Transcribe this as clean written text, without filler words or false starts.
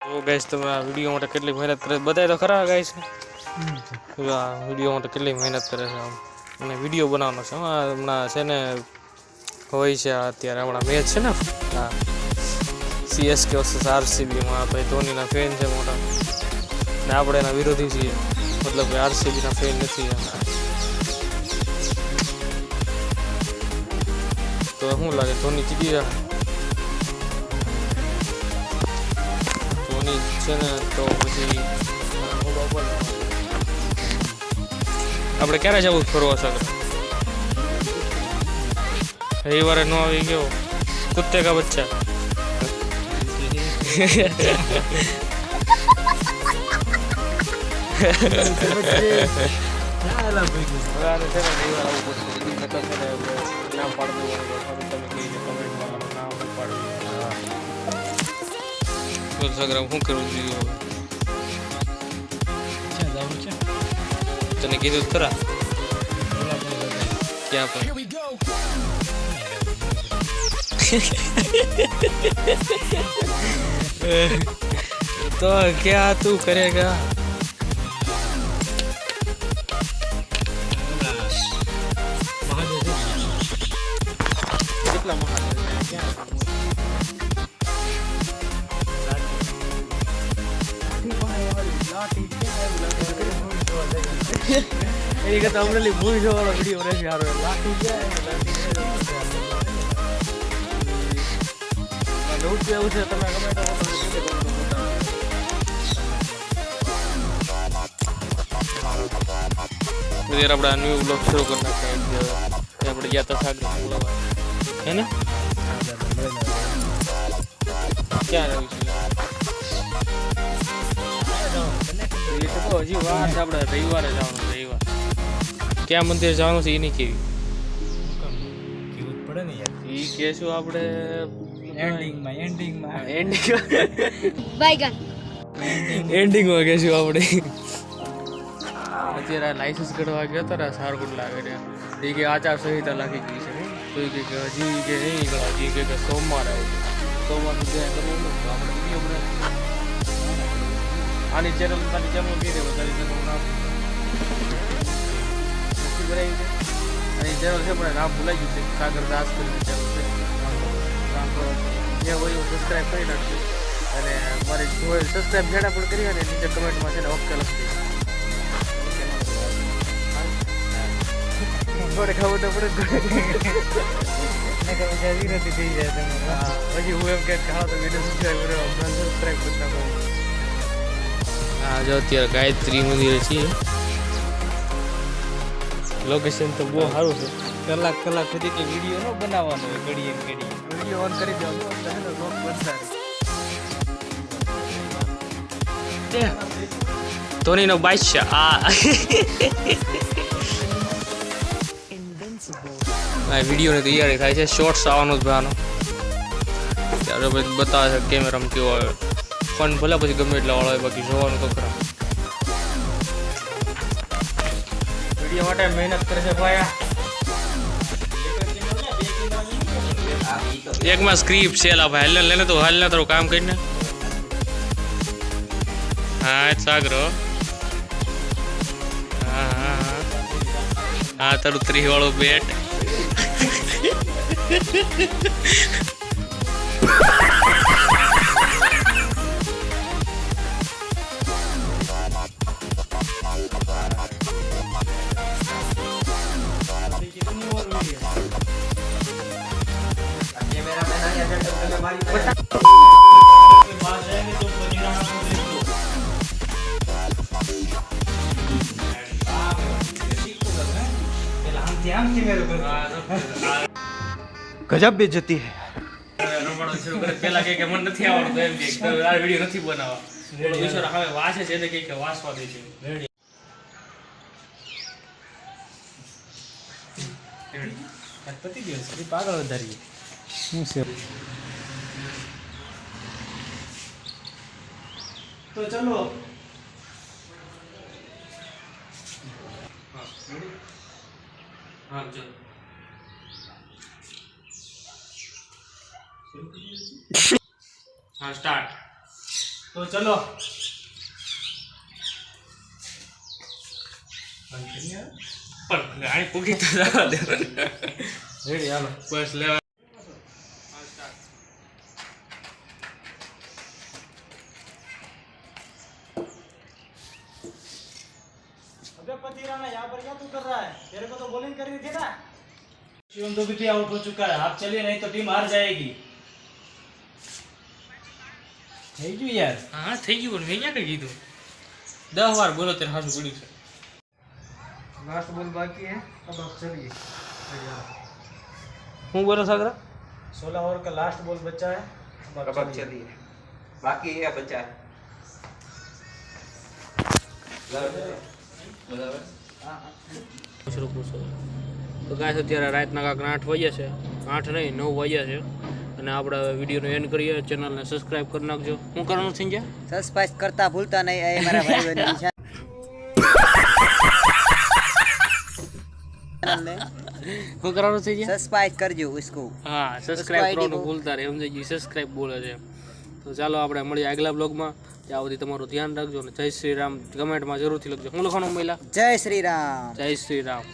તો ગાઈસ તમે આ વિડીયો માટે કેટલી મહેનત કરે બતાય તો ખરા ગાઈસ આ વિડીયો માટે કેટલી મહેનત કરે છે આમ અને વિડીયો બનાવવાનો છે હમણાં છે ને હોય છે અત્યારે હમણાં મેચ છે ને હા CSK વર્સસ RCB માં ભાઈ ધોનીના ફેન છે મોટા ને આપણે એના વિરોધી છીએ મતલબ કે RCB ના ફેન નથી તો શું લાગે ધોની જીતી જાય છે ને તો પછી આપણે ક્યારે જવું ફરવા શકે રવિવારે ન આવી ગયો કુત્તે કા બચ્ચા શું કરવું જોઈએ તને કીધું ખરા ક્યાં પણ તો क्या तू करेगा કેટલા એ કે તમને મૂવી જોવાનો વિડીયો રહે છે હારો લાઠી જાય નોટ જેવું છે તમે ગમે તો फिर अपना न्यू ब्लॉग शुरू करना चाहिए આપણે ગયા તો સાગર બોલાવા હે ને ક્યાં રહ્યું છે એ તો હજી વાર છે આપણે રવિવારે જવાનું રવિવાર ક્યાં મંદિર જવાનું છે એ નહીં કેવી પડે ને યાર એ કહેશું આપણે એન્ડિંગમાં કહેશું આપણે અત્યારે લાઇસન્સ કઢવા ગયા હતા સારગુડ લાગે એ કે આચાર સંહિતા લાગી ગઈ છે તો એ કે હજી કે નહીં નીકળવા હજી કે સોમવારે આવું સોમવારનું ત્યાં કરવું તો આપણે વિડીયો બનાવી આની ચેનલ તારી ચેનલ કહી દેવો તારી ચેનલ નામ નક્કી બનાવી છે અને એ ચેનલ છે પણ નામ ભૂલાઈ ગયું છે સાગર દાસ કરીને ચેનલ છે જે હોય હું સબસ્ક્રાઈબ કરી નાખશું અને મારી સબસ્ક્રાઈબ જેના પણ કરી અને નીચે કમેન્ટમાં છે ને ઓકે લખી ગોળે ખાવું તો પડે વિરોધી થઈ જાય પછી હું એમ કે ખાવ તો વિડીયો સબસ્ક્રાઈબ કરો સબસ્ક્રાઈબ કરી નાખો હા જો અત્યારે ગાયત્રી મંદિરે છીએ લોકેશન તો બહુ સારું છે કલાક સુધી કે વિડીયો ન બનાવવાનો હોય ઘડીએ વિડીયો ઓન કરી દેવાનો એટલે લોક બનતા ધોનીનો બાદશાહ આ વિડીયોની તૈયારી થાય છે શોર્ટ્સ આવવાનો જ ભાનો ત્યારે પછી બતાવે છે કેમેરામાં કેવો આવે પણ ભલે પછી ગમે એટલા વાળો હોય બાકી જોવાનું તો ખરા વિડીયો માટે મહેનત કરે છે ભાઈ એકમાં સ્ક્રિપ્ટ છે લા ભાઈ હાલ લેને તો હાલ ને તારું કામ કરીને હા સાગરો હા તારું 3 વાળો બેટ गजब बेइज्जती है પેલા કે મને નથી આવડતું એમ કે આ વિડિયો નથી બનાવવા બિચારા હવે વાસે છે એટલે કે વાસવા દે છે પતિ દિવસ એ પાગળ વધારી શું છે તો ચલો हाँ चलो हाँ स्टार्ट તો ચલો પણ ગાડી પૂગી તો જવા દે રેડી હાલો બસ લેવા अबे पति राणा यहाँ पर क्या तू कर रहा है? तेरे को तो बॉलिंग करनी थी ना। शिवम तो भी आउट हो चुका है, आप चलिए नहीं तो टीम हार जाएगी। થઈ ગયું યાર હા થઈ ગયું પણ મેં ક્યાં કઈ કીધું 10 વાર બોલો ત્યારે હાસુ પડ્યું છે लास्ट बॉल बाकी है, अब आप चलिए। હું બોલો સાગરા 16 ओवर का लास्ट बॉल बचा है, अब आप चलिए बाकी है बच्चा તો ગાય અત્યારે રાતના કાંક 8 વાગ્યા છે 8 નહીં 9 વાગ્યા છે અને આપણે વિડીયોનો એન્ડ કરીએ ચેનલને સબસ્ક્રાઇબ કરી નાખજો હું કરવાનું છે જ્યાં सब्सक्राइब करता भूलता नहीं है मेरा भाई बहन चैनल में હું કરવાનું છે જ્યાં सब्सक्राइब करजो उसको। હા સબસ્ક્રાઇબ કરવાનું ભૂલતા રહે સમજાઈ ગયું સબસ્ક્રાઇબ બોલે છે તો ચાલો આપણે મળીએ આગલા બ્લોગમાં ત્યાં સુધી તમારું ધ્યાન રાખજો અને જય શ્રી રામ કમેન્ટમાં જરૂરથી લખજો હું લખવાનું મહિલા जय श्री राम। જય શ્રી રામ